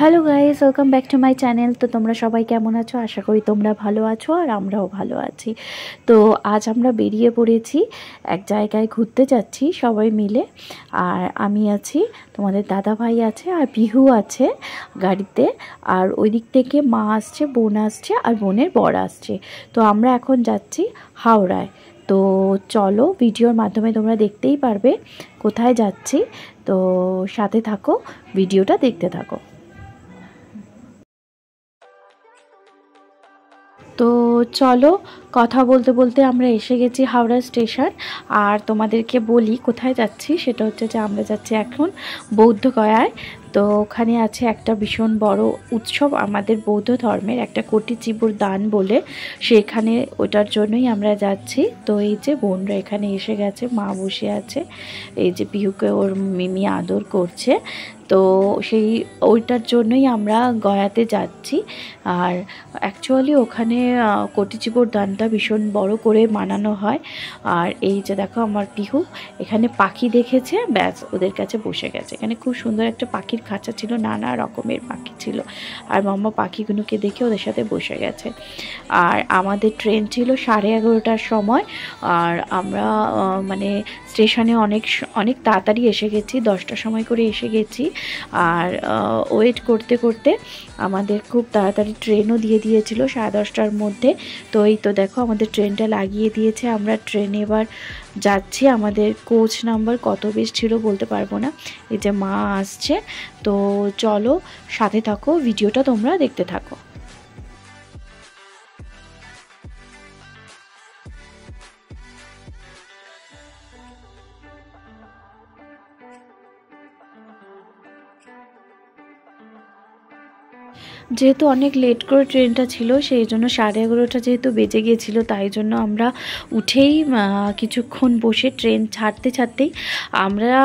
Hello guys, welcome back to my channel. তো তোমরা সবাই কেমন আছো? আশা করি তোমরা ভালো আছো আর আমরাও ভালো আছি। তো আজ আমরা বেরিয়ে পড়েছি, এক জায়গায় ঘুরতে যাচ্ছি সবাই মিলে। আর আমি আছি, তোমাদের দাদা ভাই আছে আর পিহু আছে গাড়িতে। আর ওই দিক থেকে মা আসছে, বোন আসছে আর বোনের বর আসছে। তো আমরা এখন যাচ্ছি হাওড়ায়। তো চলো, ভিডিওর মাধ্যমে তোমরা দেখতেই পারবে কোথায় যাচ্ছি। তো সাথে থাকো, ভিডিওটা দেখতে থাকো। তো চলো, কথা বলতে বলতে আমরা এসে গেছি হাওড়া স্টেশন। আর তোমাদেরকে বলি কোথায় যাচ্ছি। সেটা হচ্ছে যে আমরা যাচ্ছি এখন বৌদ্ধগয়ায়। তো ওখানে আছে একটা ভীষণ বড় উৎসব আমাদের বৌদ্ধ ধর্মের, একটা কোটিচিবুর দান বলে, সেখানে ওটার জন্যই আমরা যাচ্ছি। তো এই যে বোনরা এখানে এসে গেছে, মা বসে আছে, এই যে পিহুকে ওর মিমি আদর করছে। তো সেই ওইটার জন্যই আমরা গয়াতে যাচ্ছি। আর অ্যাকচুয়ালি ওখানে কোটিচিবুর দানটা ভীষণ বড় করে মানানো হয়। আর এই যে দেখো আমার পিহু এখানে পাখি দেখেছে, ব্যাস ওদের কাছে বসে গেছে। এখানে খুব সুন্দর একটা পাখির খাঁচা ছিল, নানা রকমের পাখি ছিল। আর মাম্মা পাখিগুলোকে দেখে ওদের সাথে বসে গেছে। আর আমাদের ট্রেন ছিল 11:30টার সময়। আর আমরা মানে স্টেশনে অনেক তাড়াতাড়ি এসে গেছি, 10টার সময় করে এসে গেছি। আর ওয়েট করতে করতে আমাদের খুব তাড়াতাড়ি ট্রেনও দিয়ে দিয়েছিল 10:30টার মধ্যে। তো এই তো দেখো আমাদের ট্রেনটা লাগিয়ে দিয়েছে। আমরা ট্রেনে এবার যাচ্ছি। আমাদের কোচ নাম্বার কত বেশ ছিল বলতে পারবো না। এই যে মা আসছে। তো চলো সাথে থাকো, ভিডিওটা তোমরা দেখতে থাকো। যেহেতু অনেক লেট করে ট্রেনটা ছিল, সেই জন্য 11:30টা যেহেতু বেজে গিয়েছিল, তাই জন্য আমরা উঠেই কিছুক্ষণ বসে ট্রেন ছাড়তেই আমরা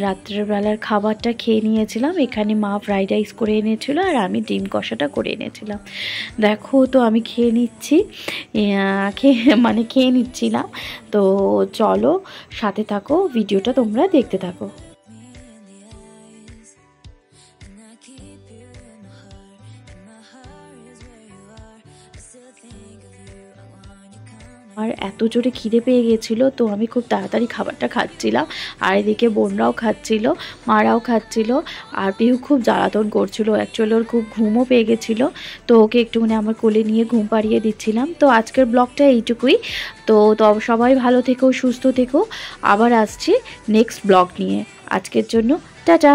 রাত্রেবেলার খাবারটা খেয়ে নিয়েছিলাম। এখানে মা ফ্রাইড রাইস করে এনেছিল আর আমি ডিম কষাটা করে এনেছিলাম। দেখো, তো আমি খেয়ে নিচ্ছিলাম। তো চলো সাথে থাকো, ভিডিওটা তোমরা দেখতে থাকো। আর এত জোরে খিদে পেয়ে গেছিলো, তো আমি খুব তাড়াতাড়ি খাবারটা খাচ্ছিলাম। আর এদিকে বোনরাও খাচ্ছিল, মারাও খাচ্ছিল। আর পিহু খুব জ্বালাতন করছিল, অ্যাকচুয়ালি ওর খুব ঘুমও পেয়ে গেছিলো। তো ওকে একটুখানি আমার কোলে নিয়ে ঘুম পাড়িয়ে দিচ্ছিলাম। তো আজকের ব্লগটা এইটুকুই। তো সবাই ভালো থেকো, সুস্থ থেকো। আবার আসছি নেক্সট ব্লগ নিয়ে। আজকের জন্য টাটা।